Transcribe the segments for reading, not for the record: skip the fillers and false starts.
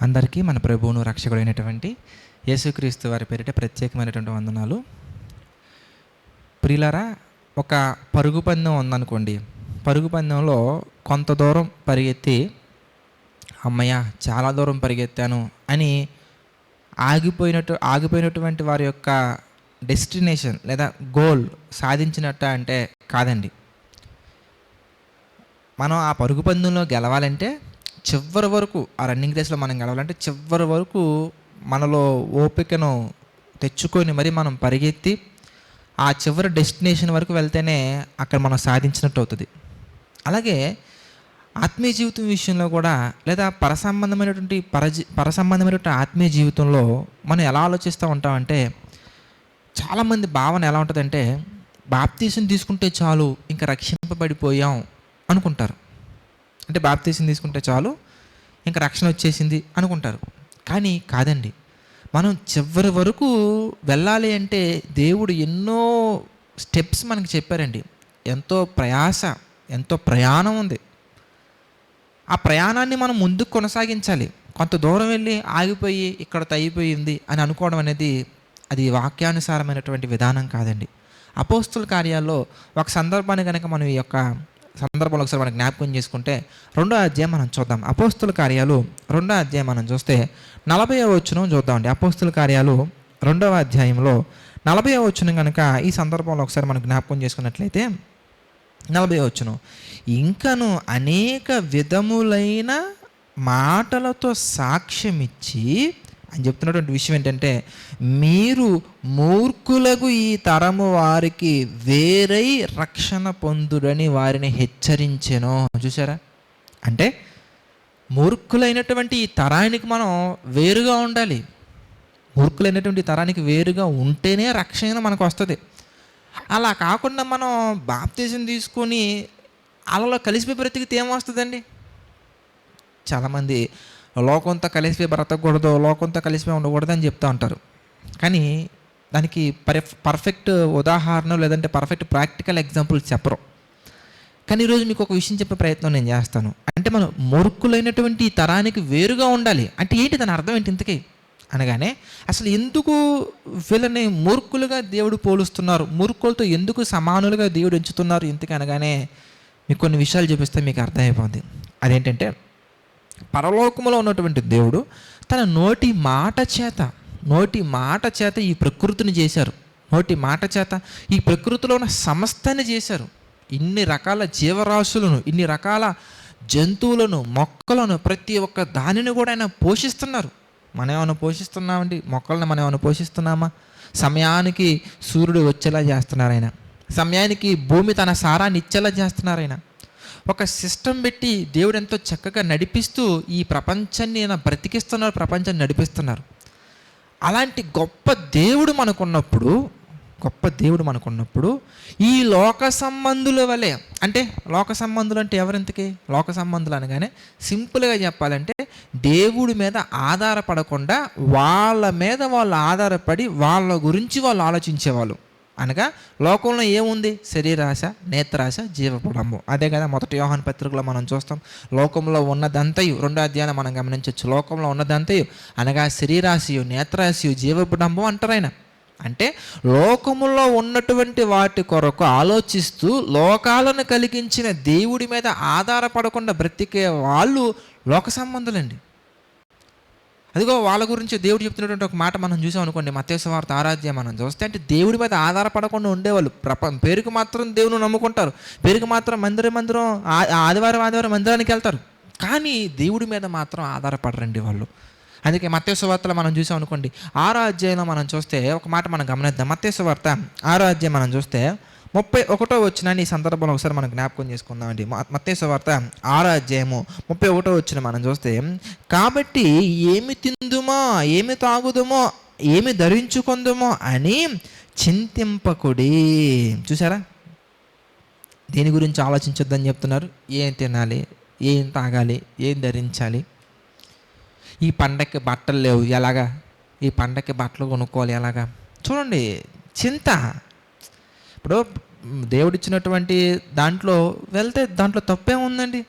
అందరికీ మన ప్రభువును రక్షకుడైనటువంటి యేసుక్రీస్తు వారి పేరిట ప్రత్యేకమైనటువంటి వందనాలు. ప్రియులారా, ఒక పరుగు పందెం ఉందనుకోండి. పరుగు పందెంలో కొంత దూరం పరిగెత్తి అమ్మయ్య చాలా దూరం పరిగెత్తాను అని ఆగిపోయినటువంటి వారి యొక్క డెస్టినేషన్ లేదా గోల్ సాధించినట్ట అంటే కాదండి. మనం ఆ పరుగు పందెంలో గెలవాలంటే చివరి వరకు, ఆ రన్నింగ్ రేస్లో మనం గెలవాలంటే చివరి వరకు మనలో ఓపికను తెచ్చుకొని మరి మనం పరిగెత్తి ఆ చివరి డెస్టినేషన్ వరకు వెళ్తేనే అక్కడ మనం సాధించినట్టు అవుతుంది. అలాగే ఆత్మీయ జీవితం విషయంలో కూడా, లేదా పరసంబంధమైనటువంటి ఆత్మీయ జీవితంలో మనం ఎలా ఆలోచిస్తూ ఉంటామంటే, చాలామంది భావన ఎలా ఉంటుందంటే, బాప్తీసం తీసుకుంటే చాలు ఇంకా రక్షింపబడిపోయాం అనుకుంటారు. అంటే బాప్తీసం తీసుకుంటే చాలు ఇంకా రక్షణ వచ్చేసింది అనుకుంటారు. కానీ కాదండి. మనం చివరి వరకు వెళ్ళాలి అంటే దేవుడు ఎన్నో స్టెప్స్ మనకి చెప్పారండి. ఎంతో ప్రయాస, ఎంతో ప్రయాణం ఉంది. ఆ ప్రయాణాన్ని మనం ముందుకు కొనసాగించాలి. కొంత దూరం వెళ్ళి ఆగిపోయి ఇక్కడతో అయిపోయింది అని అనుకోవడం అనేది అది వాక్యానుసారమైనటువంటి విధానం కాదండి. అపోస్తుల కార్యాల్లో ఒక సందర్భాన్ని కనుక మనం ఈ యొక్క సందర్భంలో ఒకసారి మనం జ్ఞాపకం చేసుకుంటే 2వ అధ్యాయం మనం చూద్దాం. అపోస్తుల కార్యాలు 2వ అధ్యాయం మనం చూస్తే 40వ వచనం చూద్దామండి. అపోస్తుల కార్యాలు 2వ అధ్యాయంలో 40వ వచనం కనుక ఈ సందర్భంలో ఒకసారి మనం జ్ఞాపకం చేసుకున్నట్లయితే 40వ వచనం, ఇంకను అనేక విధములైన మాటలతో సాక్ష్యమిచ్చి అని చెప్తున్నటువంటి విషయం ఏంటంటే, మీరు మూర్ఖులకు ఈ తరము వారికి వేరై రక్షణ పొందుడని వారిని హెచ్చరించెను. చూసారా? అంటే మూర్ఖులైనటువంటి ఈ తరానికి మనం వేరుగా ఉండాలి. మూర్ఖులైనటువంటి తరానికి వేరుగా ఉంటేనే రక్షణ మనకు వస్తుంది. అలా కాకుండా మనం బాప్తిజం తీసుకొని అలలో కలిసిపోయి బ్రతికితే ఏమొస్తుందండి? చాలామంది లోకంతో కలిసిపోయి బ్రతకూడదు, లోకంతో కలిసిపోయి ఉండకూడదు అని చెప్తూ ఉంటారు. కానీ దానికి పర్ఫెక్ట్ ఉదాహరణ లేదంటే పర్ఫెక్ట్ ప్రాక్టికల్ ఎగ్జాంపుల్ చెప్పరు. కానీ ఈరోజు మీకు ఒక విషయం చెప్పే ప్రయత్నం నేను చేస్తాను. అంటే మనం మూర్ఖులైనటువంటి ఈ తరానికి వేరుగా ఉండాలి అంటే ఏంటి? దాని అర్థం ఏంటి ఇంతకీ అనగానే, అసలు ఎందుకు వీళ్ళని మూర్ఖులుగా దేవుడు పోలుస్తున్నారు, మూర్ఖులతో ఎందుకు సమానులుగా దేవుడు ఎంచుతున్నారు ఇంతకీ అనగానే మీకు కొన్ని విషయాలు చూపిస్తే మీకు అర్థమైపోతుంది. అదేంటంటే, పరలోకములో ఉన్నటువంటి దేవుడు తన నోటి మాట చేత ఈ ప్రకృతిని చేశారు. నోటి మాట చేత ఈ ప్రకృతిలో ఉన్న సమస్తాన్ని చేశారు. ఇన్ని రకాల జీవరాశులను, ఇన్ని రకాల జంతువులను, మొక్కలను, ప్రతి ఒక్క దానిని కూడా ఆయన పోషిస్తున్నారు. మనం ఏమైనా పోషిస్తున్నామండి? మొక్కలను మనం ఏమైనా పోషిస్తున్నామా? సమయానికి సూర్యుడు వచ్చేలా చేస్తున్నారు ఆయన. సమయానికి భూమి తన సారాన్ని ఇచ్చేలా చేస్తున్నారు ఆయన. ఒక సిస్టమ్ పెట్టి దేవుడు ఎంతో చక్కగా నడిపిస్తూ ఈ ప్రపంచాన్ని ఆయన బ్రతికిస్తున్నారు, ప్రపంచాన్ని నడిపిస్తున్నారు. అలాంటి గొప్ప దేవుడు మనకున్నప్పుడు ఈ లోక సంబంధుల వలె, అంటే లోక సంబంధులు అంటే ఎవరింతకి? లోక సంబంధులు అనగానే సింపుల్గా చెప్పాలంటే దేవుడి మీద ఆధారపడకుండా వాళ్ళ మీద వాళ్ళు ఆధారపడి వాళ్ళ గురించి వాళ్ళు ఆలోచించేవాళ్ళు. అనగా లోకంలో ఏముంది? శరీరాశ, నేత్రాశ, జీవపుడంబం. అదే కదా మొదటి యోహాను పత్రికలో మనం చూస్తాం. లోకంలో ఉన్నదంతయు, 2వ అధ్యాయం మనం గమనించవచ్చు. లోకంలో ఉన్నదంతయు అనగా శరీరాశయు, నేత్రాశయు, జీవపుడంబం అంటారు ఆయన. అంటే లోకములో ఉన్నటువంటి వాటి కొరకు ఆలోచిస్తూ లోకాలను కలిగించిన దేవుడి మీద ఆధారపడకుండా బ్రతికే వాళ్ళు లోక సంబంధులండి. అదిగో వాళ్ళ గురించి దేవుడు చెప్తున్నటువంటి ఒక మాట మనం చూసాం అనుకోండి. మత్తయి సువార్త 6వ అధ్యాయం మనం చూస్తే, అంటే దేవుడి మీద ఆధారపడకుండా ఉండేవాళ్ళు. పేరుకు మాత్రం దేవుని నమ్ముకుంటారు, పేరుకు మాత్రం మందిరం ఆదివారం మందిరానికి వెళ్తారు, కానీ దేవుడి మీద మాత్రం ఆధారపడరండి వాళ్ళు. అందుకే మత్తయి సువార్తలో మనం చూసాం అనుకోండి. 6వ అధ్యాయంలో మనం చూస్తే ఒక మాట మనం గమనిద్దాం. మత్తయి సువార్త 6వ అధ్యాయం మనం చూస్తే 31వ వచనాన్ని ఈ సందర్భంలో ఒకసారి మనం జ్ఞాపకం చేసుకుందామండి. మత్తయి సువార్త 6వ అధ్యాయము 31వ వచనం మనం చూస్తే, కాబట్టి ఏమి తిందుమో, ఏమి తాగుదుమో, ఏమి ధరించుకుందుమో అని చింతింపకుడి. చూసారా? దేని గురించి ఆలోచించొద్దని చెప్తున్నారు? ఏం తినాలి, ఏం తాగాలి, ఏం ధరించాలి. ఈ పండగకి బట్టలు లేవు, ఎలాగా? ఈ పండగకి బట్టలు కొనుక్కోవాలి, ఎలాగా? చూడండి, చింత. ఇప్పుడు దేవుడిచ్చినటువంటి దాంట్లో వెళ్తే దాంట్లో తప్పే ఉందండి.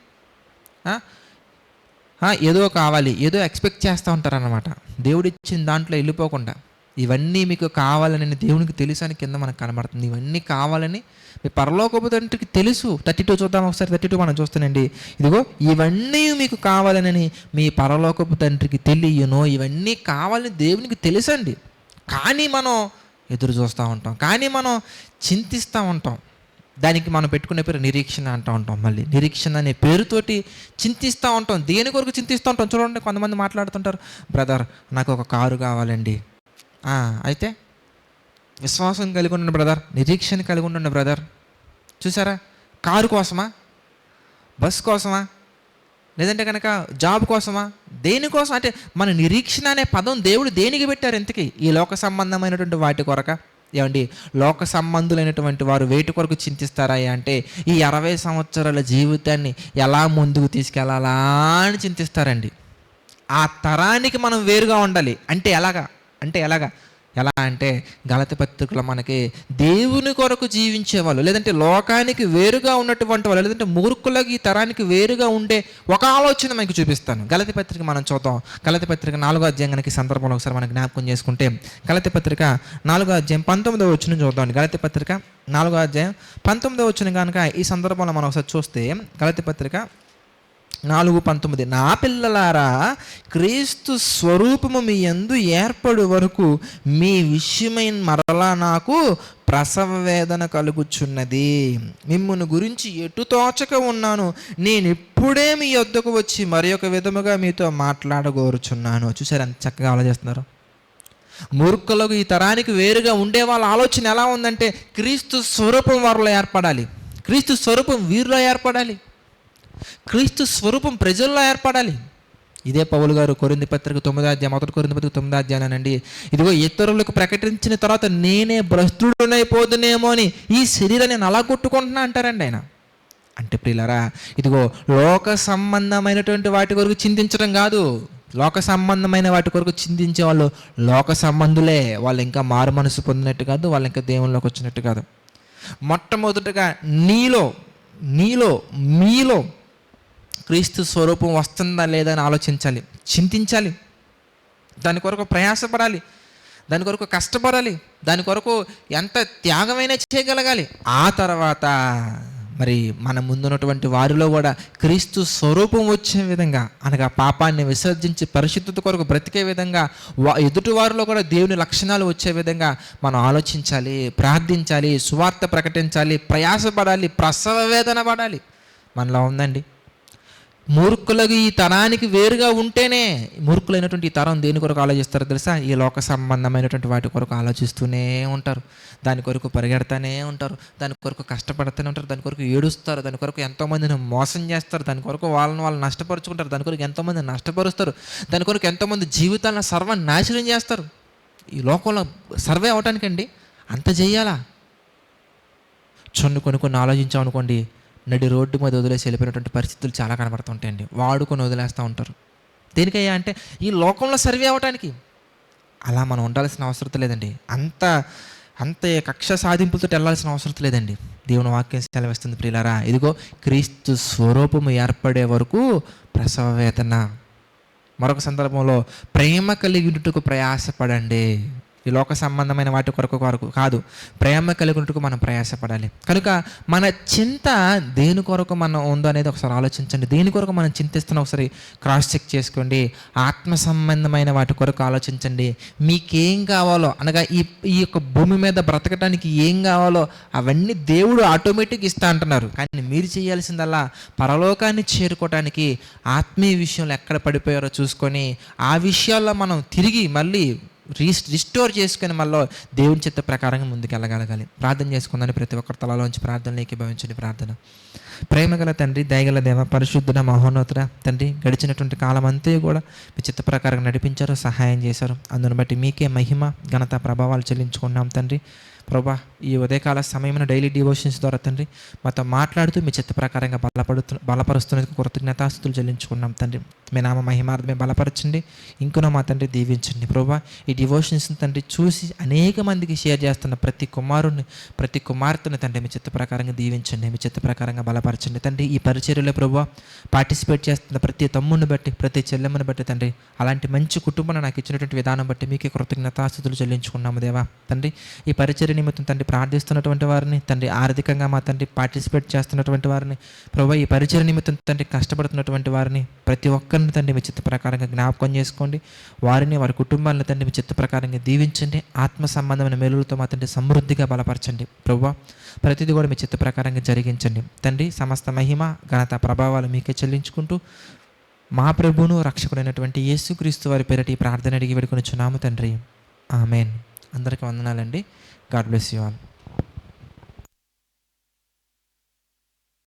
ఏదో కావాలి, ఏదో ఎక్స్పెక్ట్ చేస్తూ ఉంటారన్నమాట. దేవుడు ఇచ్చిన దాంట్లో వెళ్ళిపోకుండా ఇవన్నీ మీకు కావాలని దేవునికి తెలుసు అని కింద మనకు కనబడుతుంది. ఇవన్నీ కావాలని మీ పరలోకపు తండ్రికి తెలుసు. 32 చూద్దాం ఒకసారి. 32 మనం చూస్తానండి. ఇదిగో ఇవన్నీ మీకు కావాలని మీ పరలోకపు తండ్రికి తెలియను. ఇవన్నీ కావాలని దేవునికి తెలుసండి. కానీ మనం ఎదురు చూస్తూ ఉంటాం, కానీ మనం చింతిస్తూ ఉంటాం. దానికి మనం పెట్టుకునే పేరు నిరీక్షణ అంటూ ఉంటాం. మళ్ళీ నిరీక్షణ అనే పేరుతోటి చింతిస్తూ ఉంటాం. దేని కొరకు చింతిస్తూ ఉంటాం? చూడండి, కొంతమంది మాట్లాడుతుంటారు, బ్రదర్ నాకు ఒక కారు కావాలండి. అయితే విశ్వాసం కలిగి ఉండండి బ్రదర్, నిరీక్షణ కలిగి ఉండండి బ్రదర్. చూసారా, కారు కోసమా, బస్ కోసమా, లేదంటే కనుక జాబ్ కోసమా, దేనికోసం? అంటే మన నిరీక్షణ అనే పదం దేవుడు దేనికి పెట్టారు ఇంతకీ? ఈ లోక సంబంధమైనటువంటి వాటి కొరక? ఏమండి, లోక సంబంధులైనటువంటి వారు వేటి కొరకు చింతిస్తారా అంటే ఈ 60 సంవత్సరాల జీవితాన్ని ఎలా ముందుకు తీసుకెళ్లాలా అని చింతిస్తారండి. ఆ తరానికి మనం వేరుగా ఉండాలి. అంటే ఎలాగా? ఎలా అంటే గలతీ పత్రికలో మనకి దేవుని కొరకు జీవించేవాళ్ళు, లేదంటే లోకానికి వేరుగా ఉన్నటువంటి వాళ్ళు, లేదంటే మూర్ఖులకి ఈ తరానికి వేరుగా ఉండే ఒక ఆలోచన మనకి చూపిస్తాను. గలతీ పత్రిక మనం చూద్దాం. గలతీ పత్రిక 4వ అధ్యాయం కనుక ఈ సందర్భంలో ఒకసారి మనం జ్ఞాపకం చేసుకుంటే, గలతీ పత్రిక 4వ అధ్యాయం 19వ వచనం చూద్దాం. గలతీ పత్రిక 4వ అధ్యాయం 19వ వచనం కనుక ఈ సందర్భంలో మనం ఒకసారి చూస్తే, గలతీ పత్రిక 4:19, నా పిల్లలారా క్రీస్తు స్వరూపము మీ యందు ఏర్పడు వరకు మీ విషయమై మరలా నాకు ప్రసవ వేదన కలుగుచున్నది. మిమ్మును గురించి ఎటు తోచక ఉన్నాను. నేను ఇప్పుడే మీ యొద్దకు వచ్చి మరి ఒక విధముగా మీతో మాట్లాడగోరుచున్నాను. చూసారు ఎంత చక్కగా ఆలోచిస్తున్నారు. మూర్ఖులకు ఈ తరానికి వేరుగా ఉండే వాళ్ళ ఆలోచన ఎలా ఉందంటే క్రీస్తు స్వరూపం వారిలో ఏర్పడాలి, క్రీస్తు స్వరూపం వీరిలో ఏర్పడాలి, క్రీస్తు స్వరూపం ప్రజల్లో ఏర్పడాలి. ఇదే పౌలు గారు కొరింథీ పత్రిక 9వ అధ్యాయం, 1 కొరింథీ పత్రిక 9వ అధ్యాయానండి, ఇదిగో ఇతరులకు ప్రకటించిన తర్వాత నేనే భ్రష్టుడనైపోదునేమో అని ఈ శరీరాన్ని నేను అలా కొట్టుకుంటున్నా అంటారండి ఆయన. అంటే ప్రియులారా, ఇదిగో లోక సంబంధమైనటువంటి వాటి కొరకు చింతించడం కాదు, లోక సంబంధమైన వాటి కొరకు చింతించే వాళ్ళు లోక సంబంధులే. వాళ్ళు ఇంకా మారు మనసు పొందినట్టు కాదు, వాళ్ళు ఇంకా దేవునిలోకి వచ్చినట్టు కాదు. మొట్టమొదటిగా మీలో క్రీస్తు స్వరూపం వస్తుందా లేదా అని ఆలోచించాలి, చింతించాలి, దాని కొరకు ప్రయాసపడాలి, దాని కొరకు కష్టపడాలి, దాని కొరకు ఎంత త్యాగమైనా చేయగలగాలి. ఆ తర్వాత మరి మన ముందున్నటువంటి వారిలో కూడా క్రీస్తు స్వరూపం వచ్చే విధంగా, అనగా పాపాన్ని విసర్జించి పరిశుద్ధత కొరకు బ్రతికే విధంగా, ఎదుటి వారిలో కూడా దేవుని లక్షణాలు వచ్చే విధంగా మనం ఆలోచించాలి, ప్రార్థించాలి, సువార్త ప్రకటించాలి, ప్రయాసపడాలి, ప్రసవ వేదన పడాలి. మనలో ఉందండి. మూర్ఖులకు ఈ తరానికి వేరుగా ఉంటేనే, మూర్ఖులైనటువంటి ఈ తరం దేని కొరకు ఆలోచిస్తారో తెలుసా? ఈ లోక సంబంధమైనటువంటి వాటి కొరకు ఆలోచిస్తూనే ఉంటారు, దాని కొరకు పరిగెడతానే ఉంటారు, దాని కొరకు కష్టపడుతూనే ఉంటారు, దాని కొరకు ఏడుస్తారు, దాని కొరకు ఎంతోమందిని మోసం చేస్తారు, దాని కొరకు వాళ్ళు నష్టపరుచుకుంటారు, దాని కొరకు ఎంతోమంది నష్టపరుస్తారు, దాని కొరకు ఎంతోమంది జీవితాలను సర్వనాశనం చేస్తారు. ఈ లోకంలో సర్వే అవటానికండి అంత చెయ్యాలా? కొన్ని ఆలోచించామనుకోండి, నడి రోడ్డు మీద వదిలేసి వెళ్ళిపోయినటువంటి పరిస్థితులు చాలా కనబడుతుంటాయండి. వాడుకొని వదిలేస్తూ ఉంటారు. దేనికయ్యా అంటే ఈ లోకంలో సర్వే అవ్వటానికి. అలా మనం ఉండాల్సిన అవసరం లేదండి. అంత కక్ష సాధింపులతో వెళ్ళాల్సిన అవసరం లేదండి. దేవుని వాక్యం సెలవిస్తుంది ప్రియులారా, ఇదిగో క్రీస్తు స్వరూపము ఏర్పడే వరకు ప్రసవ వేదన. మరొక సందర్భంలో ప్రేమ కలిగినట్టుకు ప్రయాసపడండి. ఈ లోక సంబంధమైన వాటి కొరకు కాదు, ప్రేమ కలిగినట్టుకు మనం ప్రయాసపడాలి. కనుక మన చింత దేని కొరకు మనం ఉందో అనేది ఒకసారి ఆలోచించండి. దేని కొరకు మనం చింతిస్తున్నా ఒకసారి క్రాస్ చెక్ చేసుకోండి. ఆత్మ సంబంధమైన వాటి కొరకు ఆలోచించండి. మీకేం కావాలో, అనగా ఈ యొక్క భూమి మీద బ్రతకడానికి ఏం కావాలో అవన్నీ దేవుడు ఆటోమేటిక్ ఇస్తా అంటున్నారు. కానీ మీరు చేయాల్సిందల్లా పరలోకాన్ని చేరుకోవటానికి ఆత్మీయ విషయంలో ఎక్కడ పడిపోయారో చూసుకొని ఆ విషయాల్లో మనం తిరిగి మళ్ళీ రిస్టోర్ చేసుకుని మళ్ళీ దేవుని చిత్త ప్రకారంగా ముందుకు వెళ్ళగలగాలి. ప్రార్థన చేసుకుందని ప్రతి ఒక్కరి తలలోంచి ప్రార్థనలు ఏకీభవించండి. ప్రార్థన. ప్రేమగల తండ్రి, దయగల దేవ, పరిశుద్ధుడ, మహోన్నతుడ తండ్రి, గడిచినటువంటి కాలం అంతా కూడా మీ చిత్త ప్రకారం నడిపించారు, సహాయం చేశారు. అందుని బట్టి మీకే మహిమ, ఘనత, ప్రభావాలు చెల్లించుకున్నాం తండ్రి. ప్రభా ఈ ఉదయకాల సమయమున డైలీ డివోషన్స్ ద్వారా తండ్రి మాతో మాట్లాడుతూ మీ చిత్త ప్రకారంగా బలపరుస్తున్నందుకు కృతజ్ఞతాస్తుతులు చెల్లించుకున్నాం తండ్రి. మీ నామ మహిమార్థమే బలపరచండి, ఇంకనో మా తండ్రి దీవించండి. ప్రభా ఈ డివోషన్స్ తండ్రి చూసి అనేక మందికి షేర్ చేస్తున్న ప్రతి కుమారుని ప్రతి కుమార్తెను తండ్రి మీ చిత్త ప్రకారంగా దీవించండి, మీ చిత్త ప్రకారంగా బలపరచండి తండ్రి. ఈ పరిచర్యలో ప్రభా పార్టిసిపేట్ చేస్తున్న ప్రతి తమ్ముడిని బట్టి ప్రతి చెల్లెమ్మని బట్టి తండ్రి అలాంటి మంచి కుటుంబాన్ని నాకు ఇచ్చినటువంటి విధానం బట్టి మీకే కృతజ్ఞతాస్తుతులు చెల్లించుకున్నాము దేవా తండ్రి. ఈ పరిచర్య నిమిత్తం తండ్రి ప్రార్థిస్తున్నటువంటి వారిని తండ్రి, ఆర్థికంగా మా తండ్రి పార్టిసిపేట్ చేస్తున్నటువంటి వారిని ప్రభా, ఈ పరిచర్య నిమిత్తం తండ్రి కష్టపడుతున్నటువంటి వారిని ప్రతి ఒక్కరిని తండ్రి మీ చిత్త ప్రకారంగా జ్ఞాపకం చేసుకోండి. వారిని వారి కుటుంబాలను తండ్రి మీ చిత్త ప్రకారంగా దీవించండి. ఆత్మ సంబంధమైన మేలులతో మా తండ్రి సమృద్ధిగా బలపరచండి ప్రభా. ప్రతిదీ కూడా మీ చిత్త ప్రకారంగా జరిగించండి తండ్రి. సమస్త మహిమ ఘనత ప్రభావాలు మీకే చెల్లించుకుంటూ మా ప్రభువును రక్షకుడైనటువంటి యేసుక్రీస్తు వారి పేరిట ఈ ప్రార్థన అడిగి వేడుకొనుచున్నాము తండ్రి. ఆమెన్. అందరికీ వందనాలండి. God bless you all.